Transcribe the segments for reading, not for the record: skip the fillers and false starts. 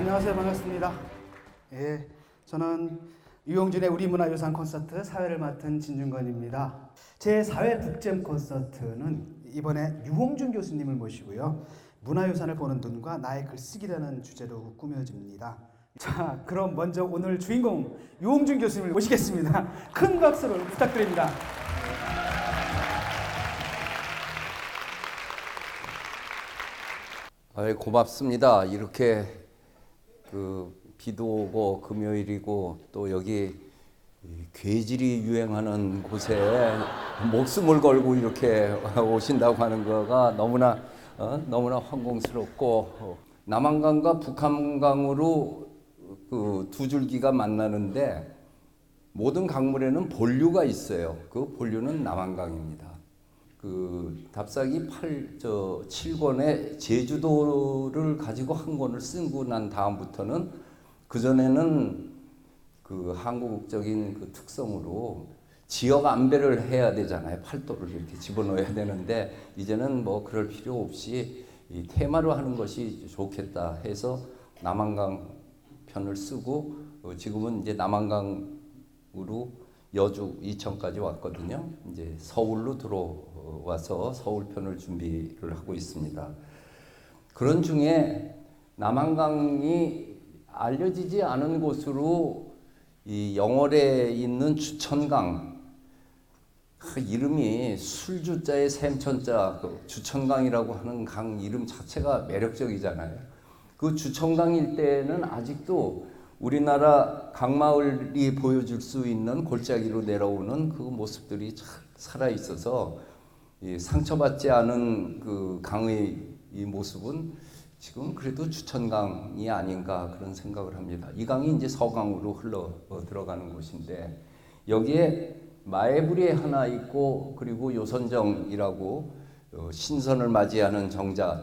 안녕하세요. 반갑습니다. 예, 저는 유용준의 우리문화유산 콘서트 사회를 맡은 진중건입니다. 제 사회 북잼 콘서트는 이번에 유홍준 교수님을 모시고요. 문화유산을 보는 눈과 나의 글쓰기라는 주제로 꾸며집니다. 자, 그럼 먼저 오늘 주인공 유홍준 교수님을 모시겠습니다. 큰 박수로 부탁드립니다. 고맙습니다. 이렇게 비도 오고 금요일이고 또 여기 괴질이 유행하는 곳에 목숨을 걸고 이렇게 오신다고 하는 거가 너무나 황공스럽고, 남한강과 북한강으로 두 줄기가 만나는데 모든 강물에는 본류가 있어요. 그 본류는 남한강입니다. 답사기 7권의 제주도를 가지고 한 권을 쓰고 난 다음부터는, 그전에는 한국적인 특성으로 지역 안배를 해야 되잖아요. 팔도를 이렇게 집어넣어야 되는데, 이제는 뭐 그럴 필요 없이 이 테마로 하는 것이 좋겠다 해서 남한강 편을 쓰고, 지금은 이제 남한강으로 여주, 이천까지 왔거든요. 이제 서울로 들어와서 서울편을 준비를 하고 있습니다. 그런 중에 남한강이 알려지지 않은 곳으로 이 영월에 있는 주천강, 이름이 술주자에 샘천자, 주천강이라고 하는 강 이름 자체가 매력적이잖아요. 그 주천강 일대는 아직도 우리나라 강마을이 보여줄 수 있는 골짜기로 내려오는 그 모습들이 살아 있어서, 상처받지 않은 그 강의 이 모습은 지금 그래도 주천강이 아닌가 그런 생각을 합니다. 이 강이 이제 서강으로 흘러 들어가는 곳인데, 여기에 마애불이 하나 있고, 그리고 요선정이라고 신선을 맞이하는 정자,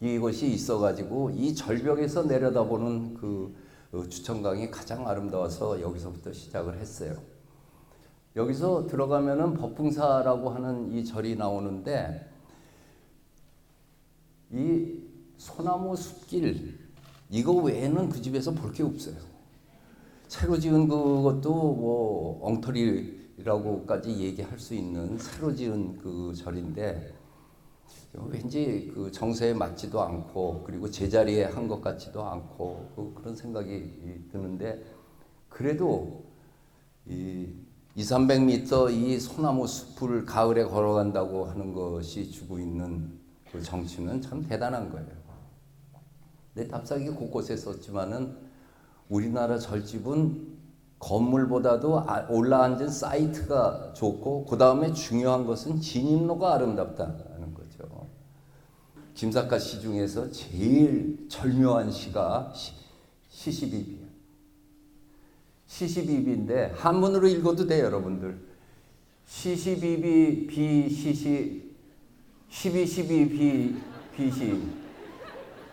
이것이 있어가지고 이 절벽에서 내려다보는 주천강이 가장 아름다워서 여기서부터 시작을 했어요. 여기서 들어가면은 법풍사라고 하는 이 절이 나오는데, 이 소나무 숲길, 이거 외에는 그 집에서 볼 게 없어요. 새로 지은 그것도 뭐 엉터리라고까지 얘기할 수 있는 새로 지은 그 절인데, 왠지 그 정서에 맞지도 않고, 그리고 제자리에 한 것 같지도 않고, 그런 생각이 드는데, 그래도 이 200~300m 이 소나무 숲을 가을에 걸어간다고 하는 것이 주고 있는 그 정취는 참 대단한 거예요. 내 답사기 곳곳에 썼지만은, 우리나라 절집은 건물보다도 올라앉은 사이트가 좋고, 그 다음에 중요한 것은 진입로가 아름답다는 거죠. 김사카 시 중에서 제일 절묘한 시가 시시비비예요. 시시비비인데 한문으로 읽어도 돼요, 여러분들. 시시비비 비시시 시비시비 비시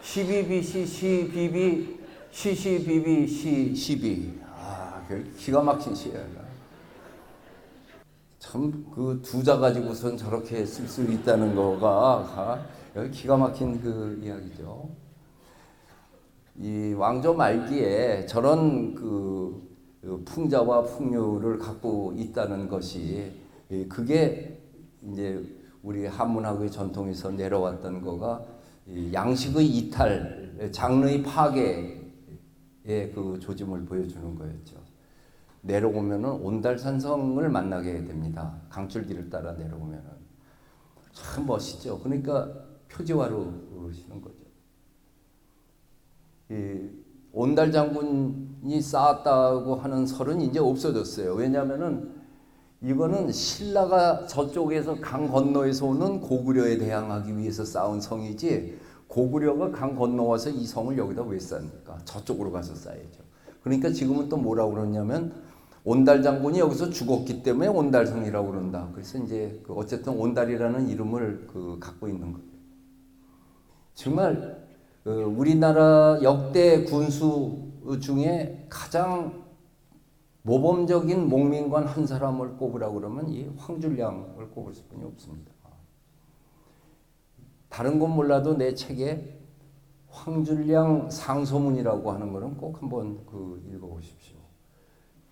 시비비시 시비비 시시비비 시시비. 기가 막힌 시예요. 참 그 두자 가지고선 저렇게 쓸 수 있다는 거가 여기 기가 막힌 그 이야기죠. 이 왕조 말기에 저런 풍자와 풍류를 갖고 있다는 것이, 그게 이제 우리 한문학의 전통에서 내려왔던 거가 양식의 이탈, 장르의 파괴의 그 조짐을 보여주는 거였죠. 내려오면은 온달산성을 만나게 됩니다. 강줄기를 따라 내려오면은 참 멋있죠. 그러니까 표지화로 시는 거죠. 이 온달 장군이 쌓았다고 하는 설은 이제 없어졌어요. 왜냐하면은 이거는 신라가 저쪽에서 강 건너에서 오는 고구려에 대항하기 위해서 쌓은 성이지, 고구려가 강 건너와서 이 성을 여기다 왜 쌓습니까? 저쪽으로 가서 쌓야죠. 그러니까 지금은 또 뭐라고 그러냐면, 온달 장군이 여기서 죽었기 때문에 온달성이라고 그런다. 그래서 이제 어쨌든 온달이라는 이름을 갖고 있는 거예요. 정말 우리나라 역대 군수 중에 가장 모범적인 목민관 한 사람을 꼽으라고 그러면 이 황줄량을 꼽을 수뿐이 없습니다. 다른 건 몰라도 내 책에 황준량 상소문이라고 하는 거는 꼭 한번 읽어보십시오.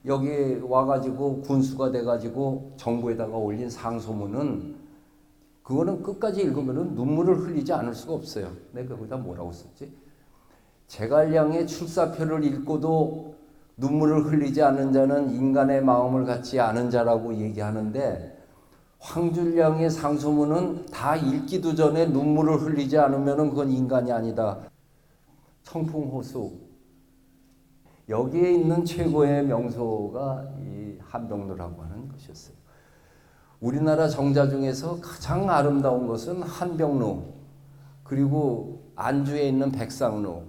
여기 와가지고 군수가 돼가지고 정부에다가 올린 상소문은 그거는 끝까지 읽으면은 눈물을 흘리지 않을 수가 없어요. 내가 거기다 뭐라고 썼지? 제갈량의 출사표를 읽고도 눈물을 흘리지 않는 자는 인간의 마음을 갖지 않은 자라고 얘기하는데 황준량의 상소문은 다 읽기도 전에 눈물을 흘리지 않으면은 그건 인간이 아니다. 청풍호수. 여기에 있는 최고의 명소가 이 한병로라고 하는 것이었어요. 우리나라 정자 중에서 가장 아름다운 것은 한병로, 그리고 안주에 있는 백상로,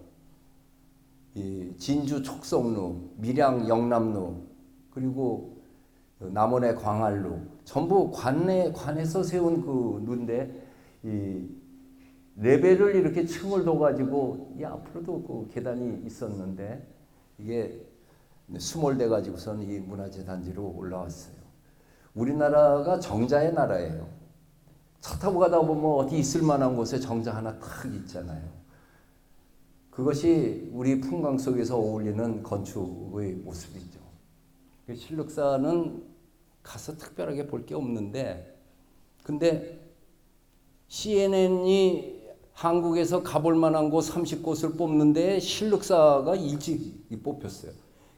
이 진주 촉성루, 밀양 영남루, 그리고 남원의 광활루, 전부 관에서 세운 그 누인데 이 레벨을 이렇게 층을 둬가지고 이 앞으로도 그 계단이 있었는데 이게 수몰돼 가지고선 이 문화재 단지로 올라왔어요. 우리나라가 정자의 나라예요. 차 타고 가다 보면 어디 있을 만한 곳에 정자 하나 탁 있잖아요. 그것이 우리 풍광 속에서 어울리는 건축의 모습이죠. 신륵사는 가서 특별하게 볼 게 없는데, 근데 CNN이 한국에서 가볼 만한 곳 30곳을 뽑는데 신륵사가 일찍 뽑혔어요.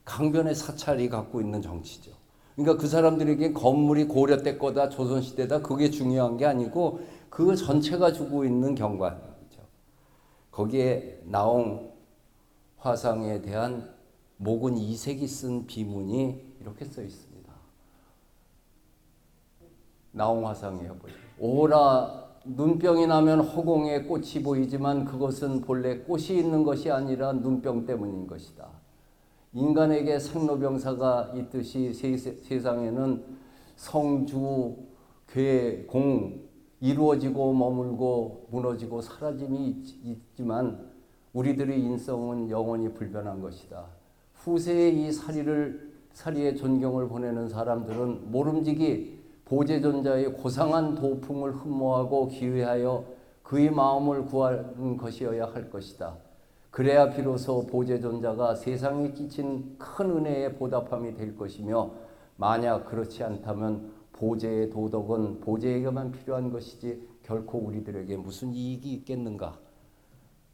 강변의 사찰이 갖고 있는 정치죠. 그러니까 그 사람들에게 건물이 고려 때 거다, 조선 시대다, 그게 중요한 게 아니고 그 전체가 주고 있는 경관이죠. 거기에 나홍 화상에 대한 목은 이색이 쓴 비문이 이렇게 써 있습니다. 나홍 화상이에요. 오라 눈병이 나면 허공에 꽃이 보이지만 그것은 본래 꽃이 있는 것이 아니라 눈병 때문인 것이다. 인간에게 생로병사가 있듯이 세상에는 성주, 괴, 공, 이루어지고 머물고 무너지고 사라짐이 있지만 우리들의 인성은 영원히 불변한 것이다. 후세의 이 사리의 존경을 보내는 사람들은 모름지기 보제존자의 고상한 도품을 흠모하고 기회하여 그의 마음을 구하는 것이어야 할 것이다. 그래야 비로소 보제존자가 세상에 끼친 큰 은혜에 보답함이 될 것이며, 만약 그렇지 않다면 보제의 도덕은 보제에게만 필요한 것이지 결코 우리들에게 무슨 이익이 있겠는가.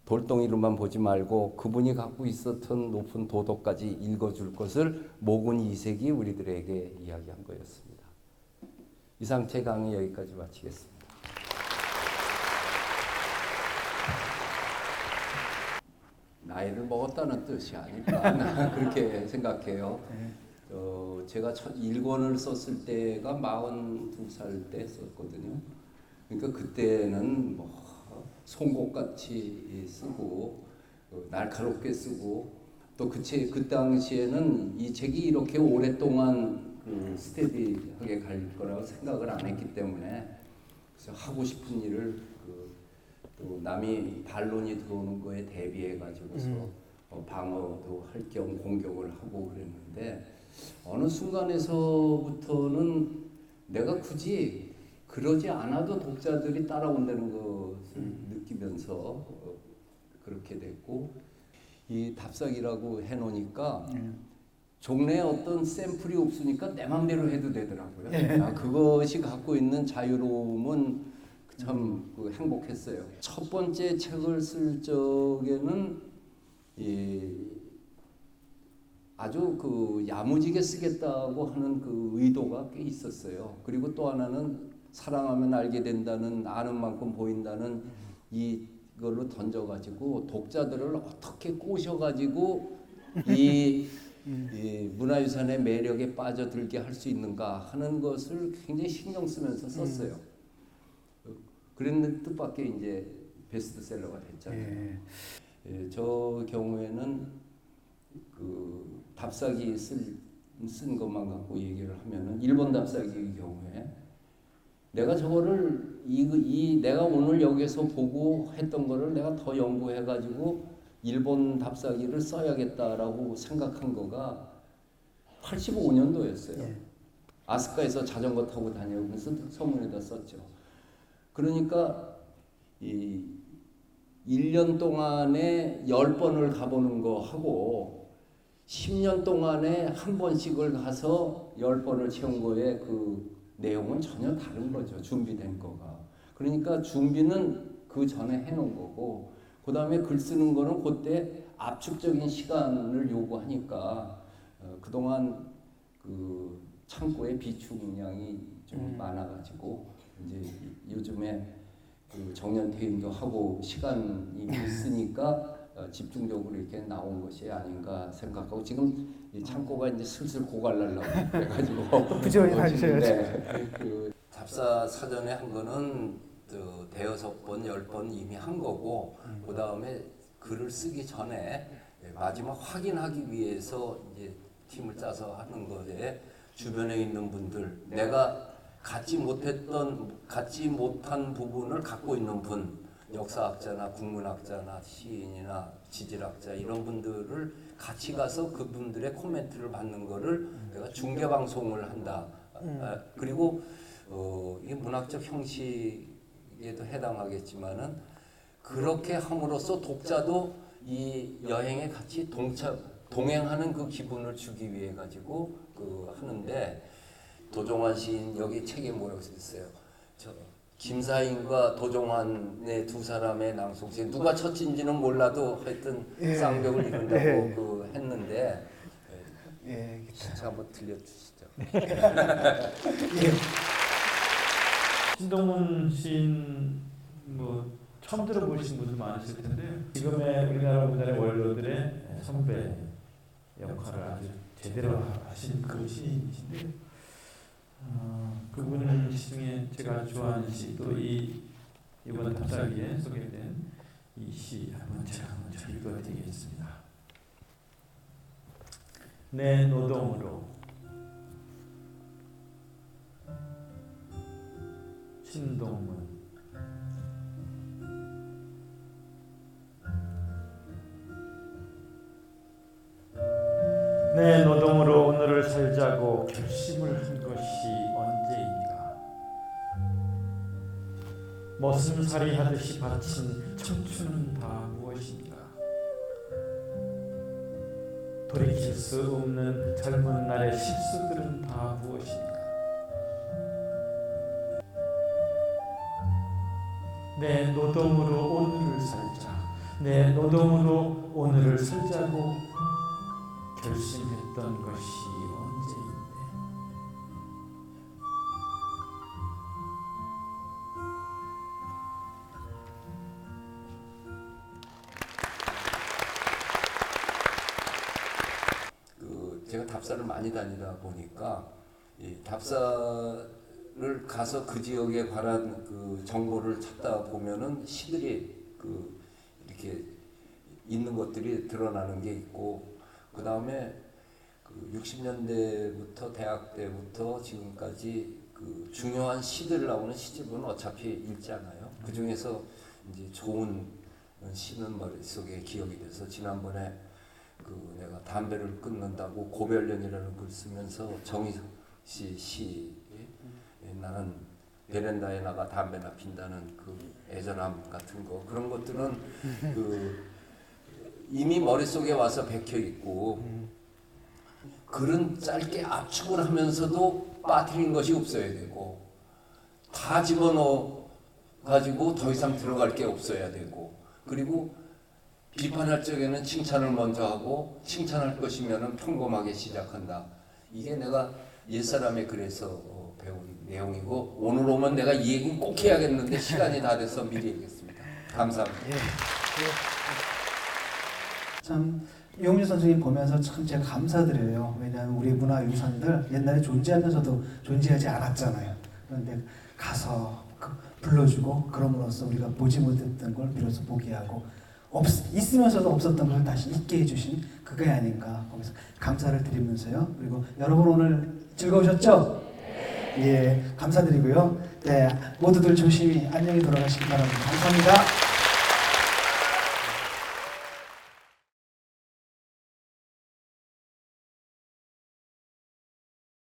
돌덩이로만 보지 말고 그분이 갖고 있었던 높은 도덕까지 읽어줄 것을 목은 이색이 우리들에게 이야기한 거였습니다. 이상 제 강의 여기까지 마치겠습니다. 나이를 먹었다는 뜻이 아닐까 그렇게 생각해요. 제가 첫 1권을 썼을 때가 42살 때 썼거든요. 그러니까 그때는 뭐 송곳같이 쓰고 날카롭게 쓰고 또 그 당시에는 이 책이 이렇게 오랫동안 스테디하게 갈 거라고 생각을 안 했기 때문에 그래서 하고 싶은 일을 또 남이 반론이 들어오는 거에 대비해 가지고서 방어도 할 겸 공격을 하고 그랬는데 어느 순간에서부터는 내가 굳이 그러지 않아도 독자들이 따라온다는 것을 느끼면서 그렇게 됐고, 이 답사기라고 해놓으니까 종래에 어떤 샘플이 없으니까 내 맘대로 해도 되더라고요. 그것이 갖고 있는 자유로움은 참 행복했어요. 첫 번째 책을 쓸 적에는 아주 야무지게 쓰겠다고 하는 그 의도가 꽤 있었어요. 그리고 또 하나는 사랑하면 알게 된다는, 아는 만큼 보인다는 이걸로 던져가지고 독자들을 어떻게 꼬셔가지고 이 문화유산의 매력에 빠져들게 할 수 있는가 하는 것을 굉장히 신경 쓰면서 썼어요. 그런 뜻밖의 이제 베스트셀러가 됐잖아요. 저 경우에는 답사기 쓴 것만 갖고 얘기를 하면은 일본 답사기의 경우에 내가 저거를 내가 오늘 여기서 보고 했던 거를 내가 더 연구해 가지고 일본 답사기를 써야겠다라고 생각한 거가 85년도였어요. 아스카에서 자전거 타고 다녀오면서 서문에다 썼죠. 그러니까 1년 동안에 10번을 가보는 거 하고 10년 동안에 한 번씩을 가서 10번을 채운 거에 그 내용은 전혀 다른 거죠. 준비된 거가. 그러니까 준비는 그 전에 해놓은 거고 그 다음에 글 쓰는 거는 그때 압축적인 시간을 요구하니까 그동안 그 창고에 비축량이 좀 많아가지고 이제 요즘에 그 정년퇴임도 하고 시간이 있으니까 집중적으로 이렇게 나온 것이 아닌가 생각하고 지금 이 창고가 이제 슬슬 고갈라려고 그래가지고 부지런히 다니셔야죠. 네, 그 답사 사전에 한 거는 대여섯 번, 10번 이미 한 거고 그 다음에 글을 쓰기 전에 마지막 확인하기 위해서 이제 팀을 짜서 하는 거에 주변에 있는 분들 내가 갖지 못한 부분을 갖고 있는 분 역사학자나 국문학자나 시인이나 지질학자 이런 분들을 같이 가서 그분들의 코멘트를 받는 거를 내가 중계 방송을 한다. 그리고 이 문학적 형식에도 해당하겠지만은 그렇게 함으로써 독자도 이 여행에 같이 동행하는 그 기분을 주기 위해 가지고 하는데 도종환 시인 여기 책에 뭐라고 써있어요? 김사인과 도종환의 두 사람의 낭송책 누가 첫인지는 몰라도 하여튼 쌍벽을 이룬다고 했는데 제가 한번 들려주시죠. 신동문 시인 뭐 처음 들어보신 분들 많으실 텐데 지금의 우리나라의 원로들의 선배 역할을 아주 제대로 하신 그 시인이신데 그분 시 중에 제가 좋아하는 시 또 이번 답사기에 소개된 이 시 한번 제가 읽어드리겠습니다. 내 노동으로 신동문 내 노동으로 오늘을 살자고 결심을 한 것이 언제인가. 머슴살이 하듯이 바친 청춘은 다 무엇인가. 돌이킬 수 없는 젊은 날의 실수들은 다 무엇인가. 내 노동으로 오늘을 살자. 내 노동으로 오늘을 살자고 결심했던 것이 언제인데. 제가 답사를 많이 다니다 보니까 이 답사를 가서 그 지역에 관한 그 정보를 찾다 보면은 시들이 이렇게 있는 것들이 드러나는 게 있고 그 다음에 60년대부터 대학 때부터 지금까지 그 중요한 시들 나오는 시집은 어차피 읽잖아요. 그 중에서 이제 좋은 시는 머릿속에 기억이 돼서 지난번에 내가 담배를 끊는다고 고별년이라는 글 쓰면서 정희석 씨 시 나는 베란다에 나가 담배나 핀다는 그 애절함 같은 거 그런 것들은 이미 머릿속에 와서 박혀 있고 글은 짧게 압축을 하면서도 빠뜨린 것이 없어야 되고 다 집어넣어 가지고 더 이상 들어갈 게 없어야 되고 그리고 비판할 적에는 칭찬을 먼저 하고 칭찬할 것이면 평범하게 시작한다. 이게 내가 옛사람의 글에서 배운 내용이고 오늘 오면 내가 이 얘기는 꼭 해야겠는데 시간이 다 돼서 미리 얘기했습니다. 감사합니다. 참 이용준 선생님 보면서 참 제가 감사드려요. 왜냐하면 우리 문화유산들 옛날에 존재하면서도 존재하지 않았잖아요. 그런데 가서 불러주고 그럼으로써 우리가 보지 못했던 걸 비로소 보게 하고 있으면서도 없었던 걸 다시 있게 해주신 그게 아닌가 거기서 감사를 드리면서요. 그리고 여러분 오늘 즐거우셨죠? 예, 감사드리고요. 네, 모두들 조심히 안녕히 돌아가시기 바랍니다. 감사합니다.